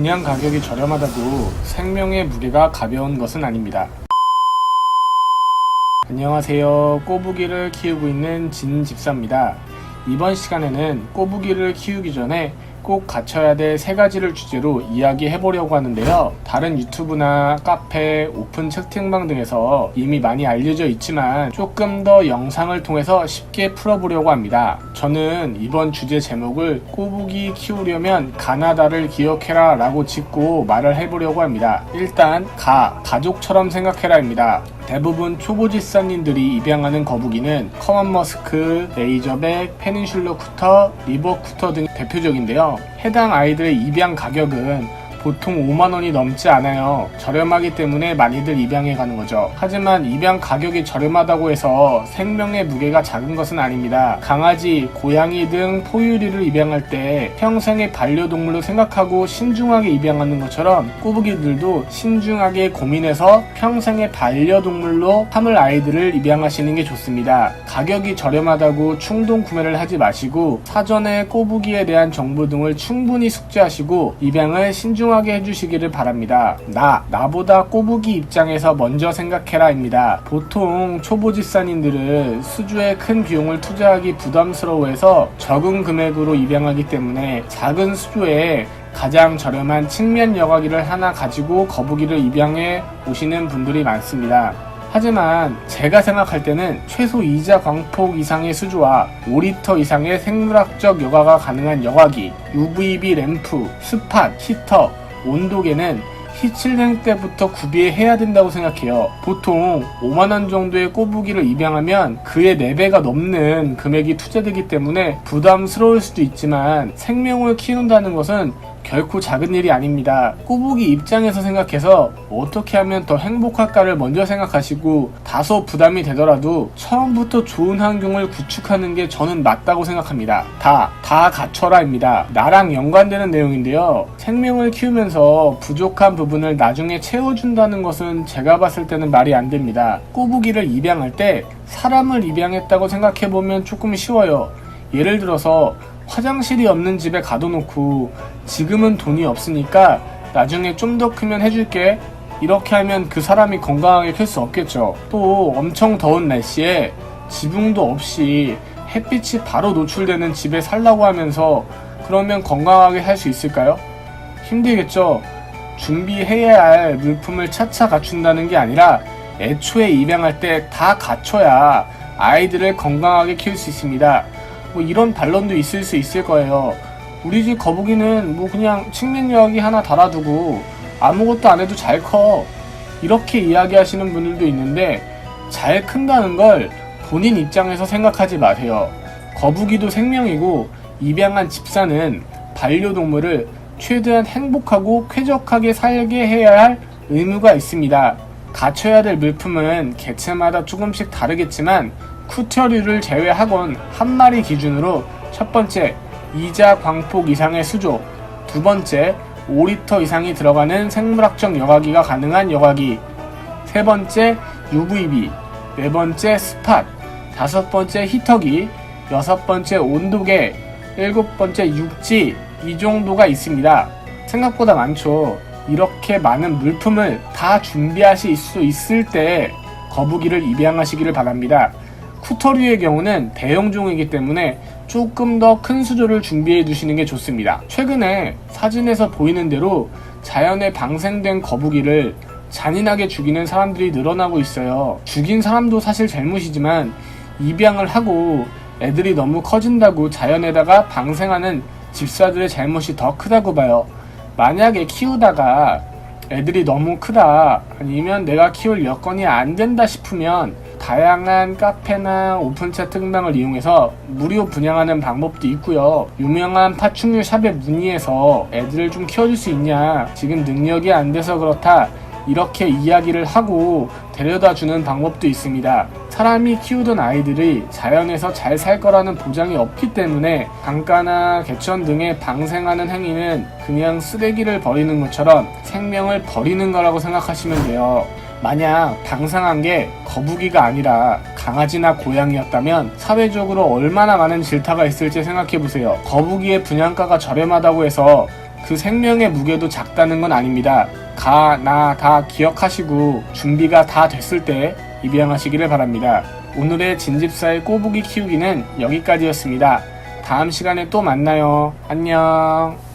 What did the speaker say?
분양 가격이 저렴하다고 생명의 무게가 가벼운 것은 아닙니다. 안녕하세요. 꼬부기를 키우고 있는 진집사입니다. 이번 시간에는 꼬부기를 키우기 전에 꼭 갖춰야 될 3가지를 주제로 이야기해보려고 하는데요. 다른 유튜브나 카페, 오픈 채팅방 등에서 이미 많이 알려져 있지만 조금 더 영상을 통해서 쉽게 풀어보려고 합니다. 저는 이번 주제 제목을 꼬부기 키우려면 가나다를 기억해라 라고 짓고 말을 해보려고 합니다. 일단 가족처럼 생각해라입니다. 대부분 초보집사님들이 입양하는 거북이는 커먼 머스크, 레이저백, 페닌슐러 쿠터, 리버 쿠터 등이 대표적인데요. 해당 아이들의 입양 가격은 보통 5만원이 넘지 않아요. 저렴하기 때문에 많이들 입양해 가는 거죠. 하지만 입양 가격이 저렴하다고 해서 생명의 무게가 작은 것은 아닙니다. 강아지, 고양이 등 포유류를 입양할 때 평생의 반려동물로 생각하고 신중하게 입양하는 것처럼 꼬부기들도 신중하게 고민해서 평생의 반려동물로 삼을 아이들을 입양하시는 게 좋습니다. 가격이 저렴하다고 충동 구매를 하지 마시고 사전에 꼬부기에 대한 정보 등을 충분히 숙지하시고 입양을 신중하게 해주시기를 바랍니다. 나보다 꼬부기 입장에서 먼저 생각해라입니다. 보통 초보집사님들은 수주에 큰 비용을 투자하기 부담스러워해서 적은 금액으로 입양하기 때문에 작은 수주에 가장 저렴한 측면 여과기를 하나 가지고 거북이를 입양해 오시는 분들이 많습니다. 하지만 제가 생각할 때는 최소 이자 광폭 이상의 수조와 5리터 이상의 생물학적 여과가 가능한 여과기, UVB 램프, 스팟, 히터, 온도계는 희칠행 때부터 구비해야 된다고 생각해요. 보통 5만원 정도의 꼬부기를 입양하면 그의 4배가 넘는 금액이 투자되기 때문에 부담스러울 수도 있지만 생명을 키운다는 것은 결코 작은 일이 아닙니다. 꼬부기 입장에서 생각해서 어떻게 하면 더 행복할까를 먼저 생각하시고 다소 부담이 되더라도 처음부터 좋은 환경을 구축하는 게 저는 맞다고 생각합니다. 다 갖춰라입니다. 나랑 연관되는 내용인데요. 생명을 키우면서 부족한 부분을 나중에 채워준다는 것은 제가 봤을 때는 말이 안 됩니다. 꼬부기를 입양할 때 사람을 입양했다고 생각해보면 조금 쉬워요. 예를 들어서 화장실이 없는 집에 가둬놓고 지금은 돈이 없으니까 나중에 좀 더 크면 해줄게, 이렇게 하면 그 사람이 건강하게 클 수 없겠죠. 또 엄청 더운 날씨에 지붕도 없이 햇빛이 바로 노출되는 집에 살라고 하면서 그러면 건강하게 살 수 있을까요? 힘들겠죠. 준비해야 할 물품을 차차 갖춘다는 게 아니라 애초에 입양할 때 다 갖춰야 아이들을 건강하게 키울 수 있습니다. 이런 반론도 있을 수 있을 거예요. 우리 집 거북이는 그냥 측면 여과기 하나 달아두고 아무것도 안 해도 잘 커, 이렇게 이야기하시는 분들도 있는데 잘 큰다는 걸 본인 입장에서 생각하지 마세요. 거북이도 생명이고 입양한 집사는 반려동물을 최대한 행복하고 쾌적하게 살게 해야 할 의무가 있습니다. 갖춰야 될 물품은 개체마다 조금씩 다르겠지만 쿠터류를 제외하곤 한 마리 기준으로 첫 번째, 이자 광폭 이상의 수조, 두 번째, 5리터 이상이 들어가는 생물학적 여과기가 가능한 여과기, 세 번째, UVB, 네 번째, 스팟, 다섯 번째, 히터기, 여섯 번째, 온도계, 일곱 번째, 육지, 이 정도가 있습니다. 생각보다 많죠. 이렇게 많은 물품을 다 준비하실 수 있을 때 거북이를 입양하시기를 바랍니다. 쿠터류의 경우는 대형종이기 때문에 조금 더 큰 수조를 준비해 두시는 게 좋습니다. 최근에 사진에서 보이는 대로 자연에 방생된 거북이를 잔인하게 죽이는 사람들이 늘어나고 있어요. 죽인 사람도 사실 잘못이지만 입양을 하고 애들이 너무 커진다고 자연에다가 방생하는 집사들의 잘못이 더 크다고 봐요. 만약에 키우다가 애들이 너무 크다, 아니면 내가 키울 여건이 안 된다 싶으면 다양한 카페나 오픈 채팅방을 이용해서 무료 분양하는 방법도 있고요. 유명한 파충류 샵에 문의해서 애들을 좀 키워줄 수 있냐, 지금 능력이 안 돼서 그렇다, 이렇게 이야기를 하고 데려다 주는 방법도 있습니다. 사람이 키우던 아이들이 자연에서 잘 살 거라는 보장이 없기 때문에 강가나 개천 등에 방생하는 행위는 그냥 쓰레기를 버리는 것처럼 생명을 버리는 거라고 생각하시면 돼요. 만약 방생한 게 거북이가 아니라 강아지나 고양이였다면 사회적으로 얼마나 많은 질타가 있을지 생각해보세요. 거북이의 분양가가 저렴하다고 해서 그 생명의 무게도 작다는 건 아닙니다. 가, 나 다 기억하시고 준비가 다 됐을 때 입양하시기를 바랍니다. 오늘의 진집사의 꼬부기 키우기는 여기까지였습니다. 다음 시간에 또 만나요. 안녕.